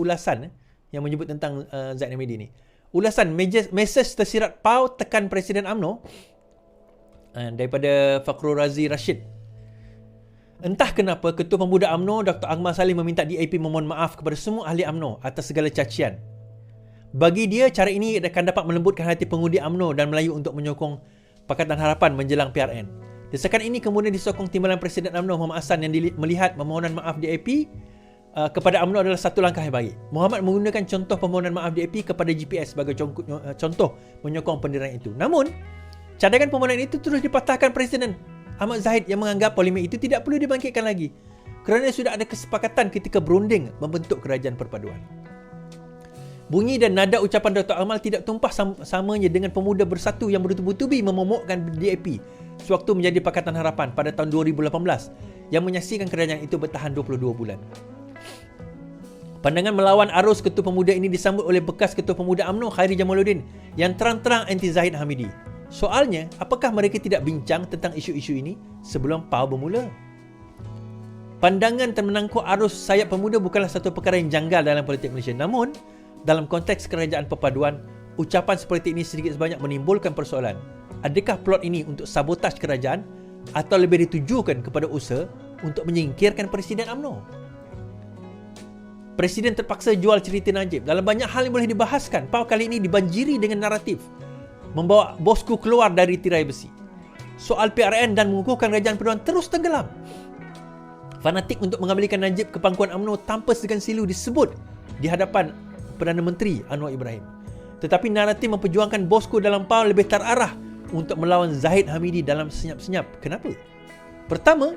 ulasan yang menyebut tentang Zaid Hamidi ni. Ulasan mesej tersirat PAU tekan Presiden UMNO daripada Fakhrul Razi Rashid. Entah kenapa Ketua Pemuda UMNO Dr. Akmal Salim meminta DAP memohon maaf kepada semua ahli UMNO atas segala cacian. Bagi dia, cara ini akan dapat melembutkan hati pengundi UMNO dan Melayu untuk menyokong Pakatan Harapan menjelang PRN. Desakan ini kemudian disokong Timbalan Presiden UMNO Muhammad Hassan yang melihat permohonan maaf DAP kepada UMNO adalah satu langkah yang baik. Muhammad menggunakan contoh permohonan maaf DAP kepada GPS sebagai contoh menyokong pendirian itu. Namun, cadangan permohonan itu terus dipatahkan Presiden Ahmad Zahid yang menganggap polemik itu tidak perlu dibangkitkan lagi kerana sudah ada kesepakatan ketika berunding membentuk kerajaan perpaduan. Bunyi dan nada ucapan Dr. Amal tidak tumpah samanya dengan pemuda bersatu yang bertubi-tubi memomokkan DAP sewaktu menjadi Pakatan Harapan pada tahun 2018 yang menyaksikan kerajaan itu bertahan 22 bulan. Pandangan melawan arus Ketua Pemuda ini disambut oleh bekas Ketua Pemuda UMNO Khairi Jamaluddin yang terang-terang anti Zaid Hamidi. Soalnya, apakah mereka tidak bincang tentang isu-isu ini sebelum PAU bermula? Pandangan termenangkut arus sayap pemuda bukanlah satu perkara yang janggal dalam politik Malaysia. Namun, dalam konteks kerajaan perpaduan, ucapan seperti ini sedikit sebanyak menimbulkan persoalan. Adakah plot ini untuk sabotaj kerajaan atau lebih ditujukan kepada usaha untuk menyingkirkan Presiden UMNO? Presiden terpaksa jual cerita Najib. Dalam banyak hal yang boleh dibahaskan, PAU kali ini dibanjiri dengan naratif membawa bosku keluar dari tirai besi. Soal PRN dan mengukuhkan kerajaan perpaduan terus tenggelam. Fanatik untuk mengembalikan Najib ke pangkuan UMNO tanpa segan silu disebut di hadapan Perdana Menteri Anwar Ibrahim. Tetapi naratif memperjuangkan bosku dalam PAU lebih terarah untuk melawan Zaid Hamidi dalam senyap-senyap. Kenapa? Pertama,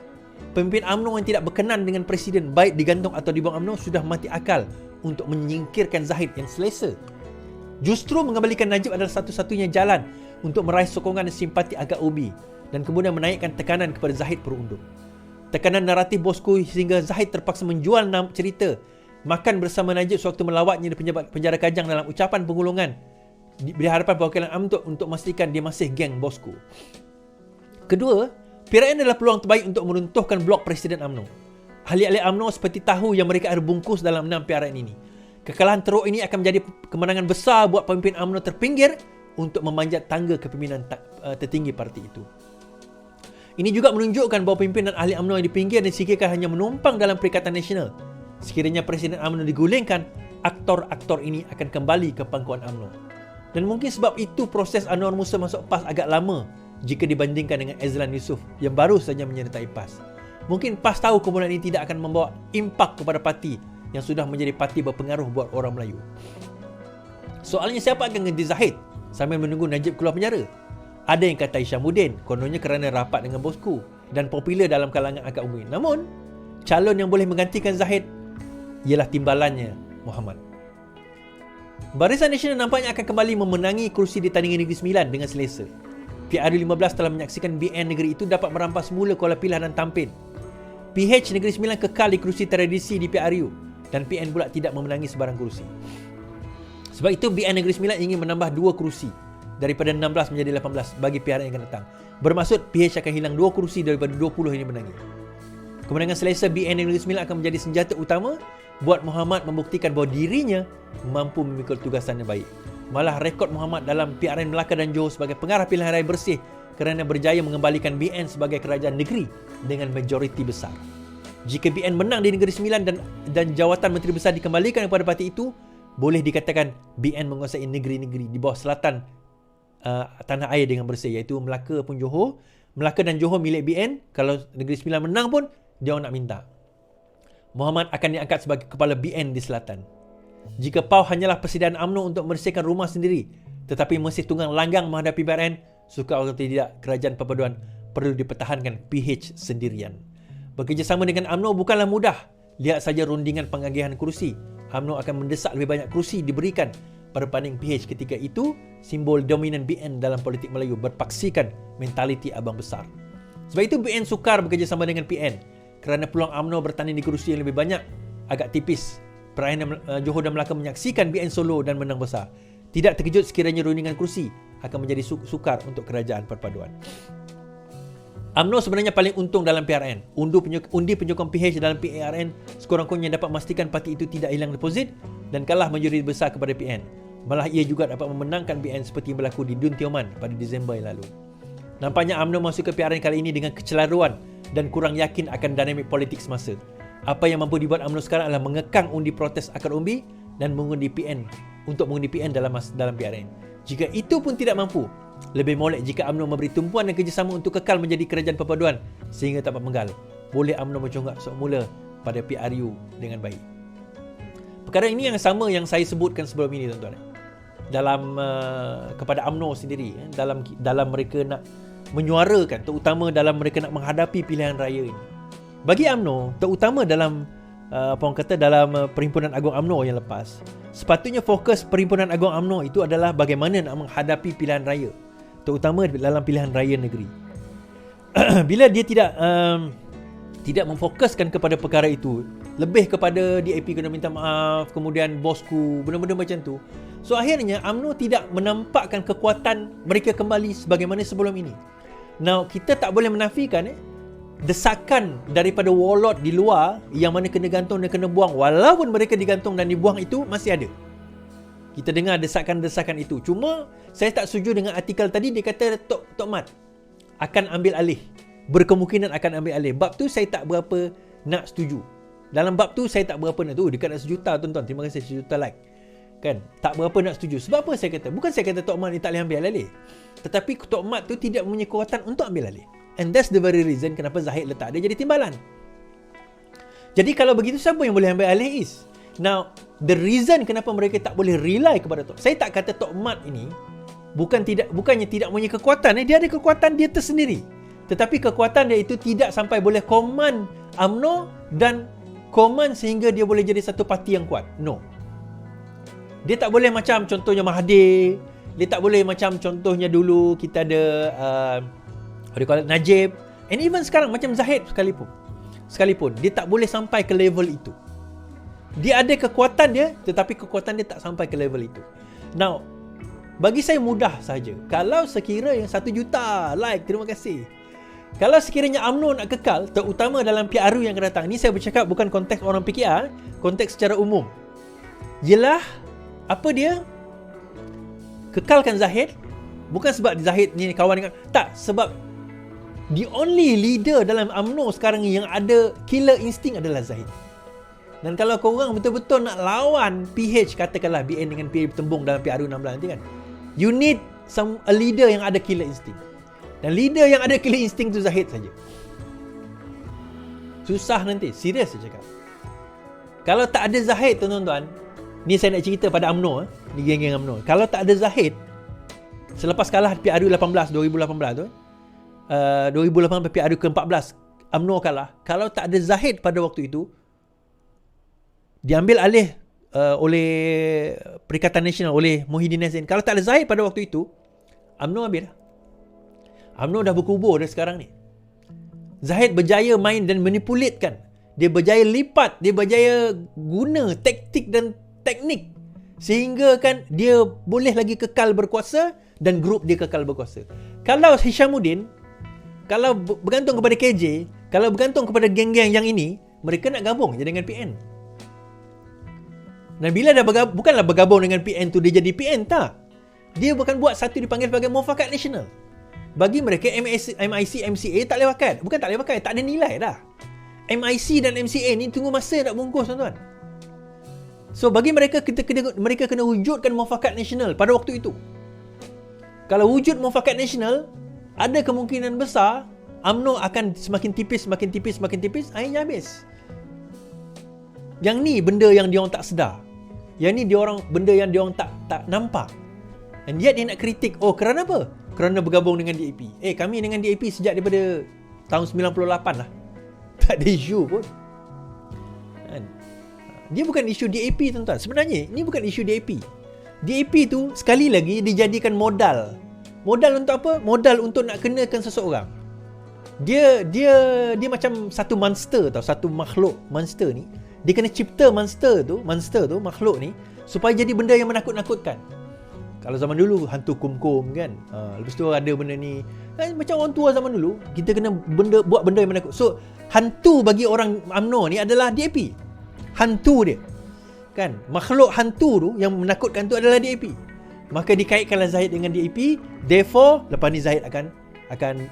pemimpin UMNO yang tidak berkenan dengan Presiden baik digantung atau dibuang UMNO sudah mati akal untuk menyingkirkan Zaid yang selesa. Justru mengembalikan Najib adalah satu-satunya jalan untuk meraih sokongan dan simpati agak ubi dan kemudian menaikkan tekanan kepada Zahid perundung. Tekanan naratif bosku sehingga Zahid terpaksa menjual cerita makan bersama Najib sewaktu melawatnya di penjara Kajang dalam ucapan pengulungan di hadapan perwakilan UMNO untuk memastikan dia masih geng bosku. Kedua, PRN adalah peluang terbaik untuk meruntuhkan blok Presiden UMNO. Ahli-ahli UMNO seperti tahu yang mereka ada bungkus dalam 6 PRN ini. Kekalahan teruk ini akan menjadi kemenangan besar buat pemimpin UMNO terpinggir untuk memanjat tangga kepimpinan tertinggi parti itu. Ini juga menunjukkan bahawa pimpinan ahli UMNO yang dipinggir dan disingkirkan hanya menumpang dalam Perikatan Nasional. Sekiranya Presiden UMNO digulingkan, aktor-aktor ini akan kembali ke pangkuan UMNO. Dan mungkin sebab itu proses Anwar Musa masuk PAS agak lama jika dibandingkan dengan Ezlan Yusof yang baru saja menyertai PAS. Mungkin PAS tahu kemudian ini tidak akan membawa impak kepada parti yang sudah menjadi parti berpengaruh buat orang Melayu. Soalnya siapa akan ganti Zahid sambil menunggu Najib keluar penjara? Ada yang kata Isyamuddin, kononnya kerana rapat dengan bosku dan popular dalam kalangan agak umum. Namun, calon yang boleh menggantikan Zahid ialah timbalannya, Muhammad. Barisan Nasional nampaknya akan kembali memenangi kerusi di tandingan Negeri Sembilan dengan selesa. PRU 15 telah menyaksikan BN negeri itu dapat merampas semula Kuala Pilah dan Tampin. PH Negeri Sembilan kekal di kerusi tradisi di PRU dan PN pula tidak memenangi sebarang kerusi. Sebab itu BN Negeri Sembilan ingin menambah 2 kerusi daripada 16 menjadi 18 bagi PRN yang akan datang. Bermaksud PH akan hilang 2 kerusi daripada 20 yang dimenangi. Kemenangan selesa BN Negeri Sembilan akan menjadi senjata utama buat Muhammad membuktikan bahawa dirinya mampu memikul tugasan yang baik. Malah rekod Muhammad dalam PRN Melaka dan Johor sebagai pengarah pilihan raya bersih kerana berjaya mengembalikan BN sebagai kerajaan negeri dengan majoriti besar. Jika BN menang di Negeri Sembilan dan jawatan Menteri Besar dikembalikan kepada parti itu, boleh dikatakan BN menguasai negeri-negeri di bawah selatan tanah air dengan bersih, iaitu Melaka pun Johor. Melaka dan Johor milik BN. Kalau Negeri Sembilan menang pun, dia nak minta. Muhammad akan diangkat sebagai kepala BN di selatan. Jika PAU hanyalah persediaan UMNO untuk membersihkan rumah sendiri, tetapi masih tunggang langgang menghadapi PRN, suka atau tidak, kerajaan perpaduan perlu dipertahankan PH sendirian. Bekerjasama dengan UMNO bukanlah mudah. Lihat saja rundingan pengagihan kerusi. UMNO akan mendesak lebih banyak kerusi diberikan pada banding PH. Ketika itu, simbol dominan BN dalam politik Melayu berpaksikan mentaliti abang besar. Sebab itu BN sukar bekerjasama dengan PN kerana peluang UMNO bertanding di kerusi yang lebih banyak agak tipis. Perairan Johor dan Melaka menyaksikan BN solo dan menang besar. Tidak terkejut sekiranya rundingan kerusi akan menjadi sukar untuk kerajaan perpaduan. UMNO sebenarnya paling untung dalam PRN. Undi penyokong PH dalam PRN sekurang-kurangnya dapat memastikan parti itu tidak hilang deposit dan kalah majoriti besar kepada PN. Malah ia juga dapat memenangkan PN seperti yang berlaku di Dun Tioman pada Disember yang lalu. Nampaknya UMNO masuk ke PRN kali ini dengan kecelaruan dan kurang yakin akan dinamik politik semasa. Apa yang mampu dibuat UMNO sekarang adalah mengekang undi protes akar umbi dan mengundi PN dalam PRN. Jika itu pun tidak mampu, lebih molek jika UMNO memberi tumpuan dan kerjasama untuk kekal menjadi kerajaan perpaduan sehingga tak menggal. Boleh UMNO menconggak semula pada PRU dengan baik. Perkara ini yang sama yang saya sebutkan sebelum ini, tuan-tuan. Dalam kepada UMNO sendiri, dalam mereka nak menyuarakan, terutama dalam mereka nak menghadapi pilihan raya ini. Bagi UMNO, terutama dalam dalam Perhimpunan Agung UMNO yang lepas, sepatutnya fokus Perhimpunan Agung UMNO itu adalah bagaimana nak menghadapi pilihan raya, terutama dalam pilihan raya negeri. Bila dia tidak memfokuskan kepada perkara itu, lebih kepada DAP kena minta maaf, kemudian bosku, benda-benda macam tu. So akhirnya UMNO tidak menampakkan kekuatan mereka kembali sebagaimana sebelum ini. Now, kita tak boleh menafikan desakan daripada warlord di luar yang mana kena gantung dan kena buang. Walaupun mereka digantung dan dibuang itu masih ada. Kita dengar desakan-desakan itu. Cuma saya tak setuju dengan artikel tadi. Dia kata Tok Mat akan ambil alih, berkemungkinan akan ambil alih. Bab tu saya tak berapa nak setuju. Dalam bab tu saya tak berapa nak tu. Dekat nak 1 juta, tuan-tuan. Terima kasih 1 juta like. Kan? Tak berapa nak setuju. Sebab apa saya kata? Bukan saya kata Tok Mat ni tak boleh ambil alih. Tetapi Tok Mat tu tidak mempunyai kekuatan untuk ambil alih. And that's the very reason kenapa Zahid letak dia jadi timbalan. Jadi kalau begitu, siapa yang boleh ambil alih is? Now, the reason kenapa mereka tak boleh rely kepada Tok, saya tak kata Tok Mat ini bukannya tidak mempunyai kekuatan. Dia ada kekuatan dia tersendiri. Tetapi kekuatan dia itu tidak sampai boleh command UMNO dan command sehingga dia boleh jadi satu parti yang kuat. No. Dia tak boleh macam contohnya Mahathir. Dia tak boleh macam contohnya dulu kita ada Najib. And even sekarang macam Zahid sekalipun dia tak boleh sampai ke level itu. Dia ada kekuatan dia, tetapi kekuatan dia tak sampai ke level itu. Now, bagi saya mudah saja. Kalau sekira yang 1 juta like, terima kasih. Kalau sekiranya UMNO nak kekal, terutama dalam PRU yang akan datang. Ini saya bercakap bukan konteks orang PKR, konteks secara umum. Yelah, apa dia? Kekalkan Zahid. Bukan sebab Zahid ni kawan dengan, tak, sebab the only leader dalam UMNO sekarang ni yang ada killer instinct adalah Zahid. Dan kalau korang betul-betul nak lawan PH, katakanlah BN dengan PH bertembung dalam PRU 16 nanti kan, you need a leader yang ada killer instinct. Dan leader yang ada killer instinct tu Zahid saja. Susah nanti, serius saya cakap. Kalau tak ada Zahid, tuan-tuan, ni saya nak cerita pada UMNO, ni geng-geng UMNO. Kalau tak ada Zahid, selepas kalah PRU 18 2018 tu, 2018 PRU ke-14 UMNO kalah. Kalau tak ada Zahid pada waktu itu, diambil alih oleh Perikatan Nasional, oleh Muhyiddin Yassin. Kalau tak ada Zahid pada waktu itu, UMNO habis dah. UMNO dah berkubur dah sekarang ni. Zahid berjaya main dan manipulatekan. Dia berjaya lipat, dia berjaya guna taktik dan teknik sehingga kan dia boleh lagi kekal berkuasa dan grup dia kekal berkuasa. Kalau Hishamuddin, kalau bergantung kepada KJ, kalau bergantung kepada geng-geng yang ini, mereka nak gabung je dengan PN. Dan bila dah bukanlah bergabung dengan PN tu dia jadi PN, tak. Dia bukan buat satu dipanggil sebagai Mufakat Nasional. Bagi mereka MIC, MCA tak boleh pakai. Bukan tak boleh pakai, tak ada nilai dah. MIC dan MCA ni tunggu masa nak bungkus, tuan-tuan. So bagi mereka, mereka kena wujudkan Mufakat Nasional pada waktu itu. Kalau wujud Mufakat Nasional, ada kemungkinan besar UMNO akan semakin tipis, akhirnya habis. Yang ni benda yang diorang tak sedar. Yang ni benda yang diorang tak nampak. And yet dia nak kritik. Oh, kerana apa? Kerana bergabung dengan DAP. Kami dengan DAP sejak daripada tahun 98 lah. Tak ada isu pun. Dia bukan isu DAP, tuan-tuan. Sebenarnya ni bukan isu DAP. DAP tu sekali lagi dijadikan modal. Modal untuk apa? Modal untuk nak kenakan seseorang. Dia macam satu monster tau, satu makhluk monster ni. Dia kena cipta monster tu, makhluk ni, supaya jadi benda yang menakut-nakutkan. Kalau zaman dulu hantu kum-kum kan. Lepas tu ada benda ni. Macam orang tua zaman dulu, kita kena buat benda yang menakut. So, hantu bagi orang UMNO ni adalah DAP. Hantu dia. Kan? Makhluk hantu tu yang menakutkan tu adalah DAP. Maka dikaitkanlah Zahid dengan DAP. Therefore, lepas ni Zahid akan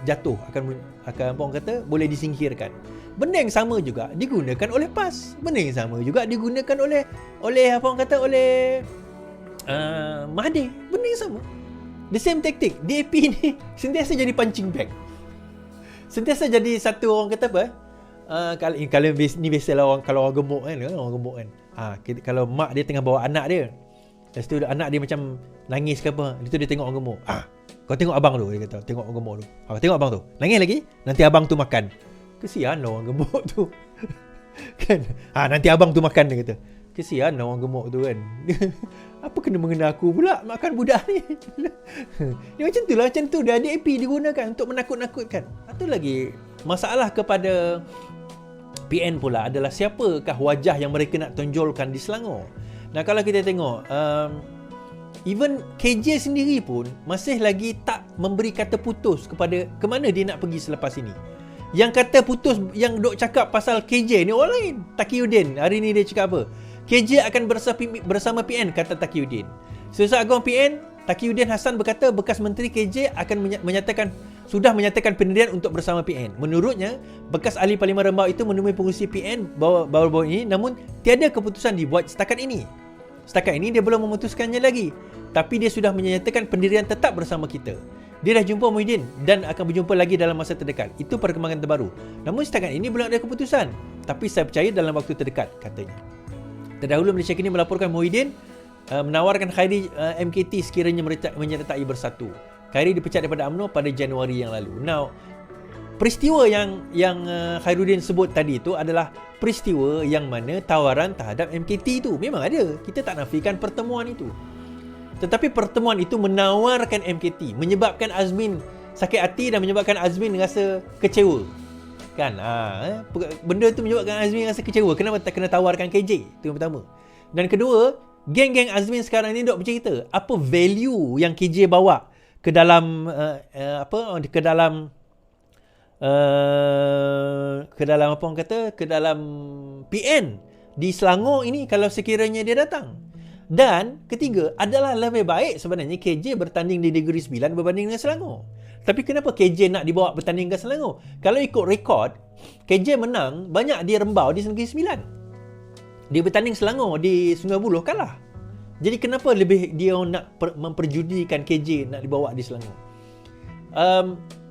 jatuh, akan apa orang kata, boleh disingkirkan. Benda yang sama juga digunakan oleh PAS. Benda yang sama juga digunakan oleh apa orang kata, oleh Mahathir. Benda yang sama. The same tactic. DAP ni sentiasa jadi punching bag. Sentiasa jadi satu orang kata apa? Kalau ni biasalah orang, kalau orang gemuk kan. Kalau mak dia tengah bawa anak dia. Lepas tu anak dia macam nangis ke apa. Lepas tu dia tengok orang gemuk. Kau tengok abang tu, dia kata. Tengok orang gemuk tu. Tengok abang tu. Nangis lagi, nanti abang tu makan. Kesian lah orang gemuk tu. Kan? Nanti abang tu makan, dia kata. Kesian lah orang gemuk tu kan. Apa kena mengena aku pula makan budak ni. Ni macam tu lah. Macam tu dah DAP digunakan untuk menakut-nakutkan. Satu lagi masalah kepada PN pula adalah siapakah wajah yang mereka nak tonjolkan di Selangor. Nah, kalau kita tengok even KJ sendiri pun masih lagi tak memberi kata putus kepada ke mana dia nak pergi selepas ini. Yang kata putus, yang duk cakap pasal KJ ni orang lain. Taqiyuddin hari ni dia cakap apa? KJ akan bersama PN, kata Taqiyuddin. Sesat Agong PN Taqiyuddin Hasan berkata bekas Menteri KJ akan sudah menyatakan pendirian untuk bersama PN. Menurutnya, bekas ahli Parlimen Rembau itu menemui pengurusi PN baru-baru ini, namun tiada keputusan dibuat setakat ini. Setakat ini dia belum memutuskannya lagi, tapi dia sudah menyatakan pendirian tetap bersama kita. Dia dah jumpa Muhyiddin dan akan berjumpa lagi dalam masa terdekat. Itu perkembangan terbaru. Namun setakat ini belum ada keputusan, tapi saya percaya dalam waktu terdekat, katanya. Terdahulu Malaysia Kini melaporkan Muhyiddin menawarkan Khairi MKT sekiranya menyertai Bersatu. Khairi dipecat daripada UMNO pada Januari yang lalu. Now, peristiwa yang Khairuddin sebut tadi itu adalah peristiwa yang mana tawaran terhadap MKT itu memang ada. Kita tak nafikan pertemuan itu. Tetapi pertemuan itu menawarkan MKT, menyebabkan Azmin sakit hati dan menyebabkan Azmin rasa kecewa. Kan? Benda itu menyebabkan Azmin rasa kecewa. Kenapa tak kena tawarkan KJ? Itu yang pertama. Dan kedua, geng-geng Azmin sekarang ni dok bercerita apa value yang KJ bawa ke dalam ke dalam apa orang kata, ke dalam PN di Selangor ini kalau sekiranya dia datang. Dan ketiga adalah lebih baik sebenarnya KJ bertanding di Negeri Sembilan berbanding dengan Selangor. Tapi kenapa KJ nak dibawa bertanding ke Selangor? Kalau ikut rekod, KJ menang banyak di Rembau di Negeri Sembilan. Dia bertanding Selangor di Sungai Buloh kalah. Jadi kenapa lebih dia nak memperjudikan KJ nak dibawa di Selangor?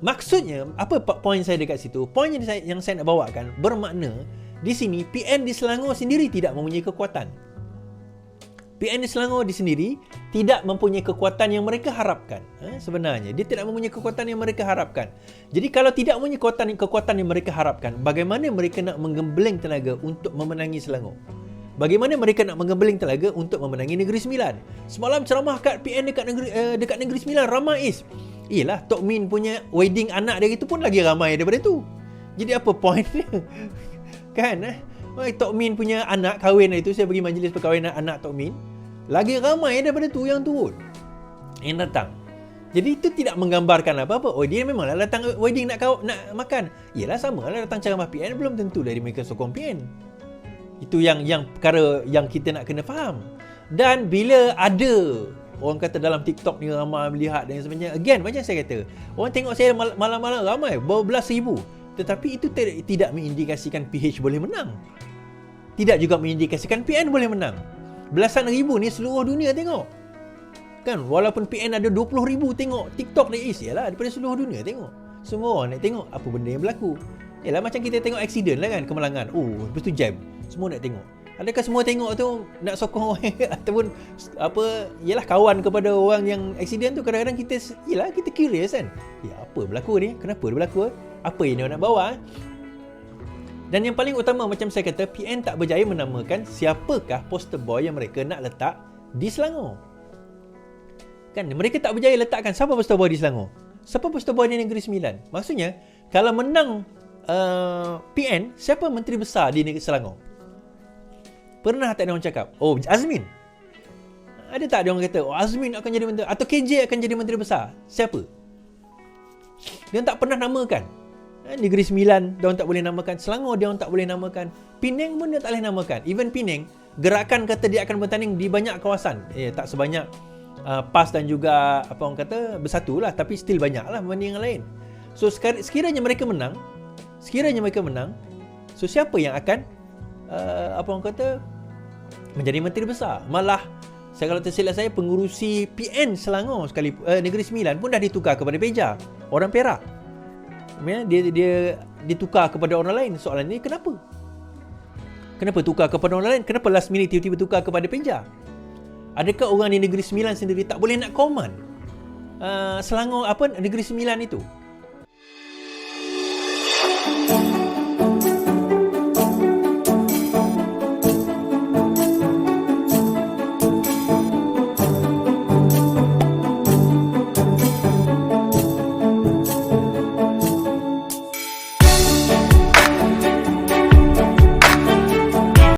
Maksudnya, apa poin saya dekat situ? Poin yang saya nak bawakan bermakna di sini PN di Selangor sendiri tidak mempunyai kekuatan. PN di Selangor di sendiri tidak mempunyai kekuatan yang mereka harapkan. Sebenarnya dia tidak mempunyai kekuatan yang mereka harapkan. Jadi kalau tidak mempunyai kekuatan yang mereka harapkan, bagaimana mereka nak menggembleng tenaga untuk memenangi Selangor? Bagaimana mereka nak menggembleng tenaga untuk memenangi Negeri Sembilan? Semalam ceramah kat PN dekat Negeri Sembilan ramai is. Iyalah, Tok Min punya wedding anak dia itu pun lagi ramai daripada tu. Jadi apa point dia? Kan? Tok Min punya anak kahwin itu, saya pergi majlis perkahwinan anak Tok Min, lagi ramai daripada tu yang turun, yang datang. Jadi itu tidak menggambarkan apa-apa. Oh, dia memanglah datang wedding nak makan. Iyalah, sama lah datang ceramah PN, belum tentu dari mereka sokong PN. Itu yang perkara yang kita nak kena faham. Dan bila ada orang kata dalam TikTok ni ramai melihat dan sebagainya, again macam saya kata, orang tengok saya malam-malam ramai berbelas ribu, tetapi itu tidak mengindikasikan PH boleh menang. Tidak juga mengindikasikan PN boleh menang. Belasan ribu ni seluruh dunia tengok. Kan, walaupun PN ada 20 ribu tengok TikTok dia ialah daripada seluruh dunia tengok. Semua orang nak tengok apa benda yang berlaku. Yalah, macam kita tengok accident lah kan, kemalangan. Lepas tu jam. Semua nak tengok. Adakah semua tengok tu nak sokong orang ataupun ialah kawan kepada orang yang accident tu? Kadang-kadang kita curious kan. Apa berlaku ni? Kenapa dia berlaku? Apa yang dia nak bawa? Dan yang paling utama, macam saya kata, PN tak berjaya menamakan siapakah poster boy yang mereka nak letak di Selangor. Kan, mereka tak berjaya letakkan siapa poster boy di Selangor. Siapa poster boy di Negeri Sembilan. Maksudnya, kalau menang PN, siapa menteri besar di Negeri Selangor? Pernah tak ada orang cakap? Azmin. Ada tak ada orang kata, Azmin akan jadi menteri, atau KJ akan jadi menteri besar? Siapa? Dia tak pernah namakan. Negeri Sembilan dia orang tak boleh namakan, Selangor dia orang tak boleh namakan, Penang pun dia tak boleh namakan. Even Penang gerakan kata dia akan bertanding di banyak kawasan. Tak sebanyak PAS dan juga apa orang kata Bersatu lah, tapi still banyak lah berbanding yang lain. So sekiranya mereka menang, so siapa yang akan apa orang kata menjadi Menteri Besar? Malah saya kalau tersilap saya, pengurusi PN Selangor sekali Negeri Sembilan pun dah ditukar kepada Peja, orang Perak. Dia ditukar kepada orang lain. Soalan ni kenapa? Kenapa tukar kepada orang lain? Kenapa last minute tiba-tiba tukar kepada Peja? Adakah orang di Negeri Sembilan sendiri tak boleh nak command Selangor Negeri Sembilan itu?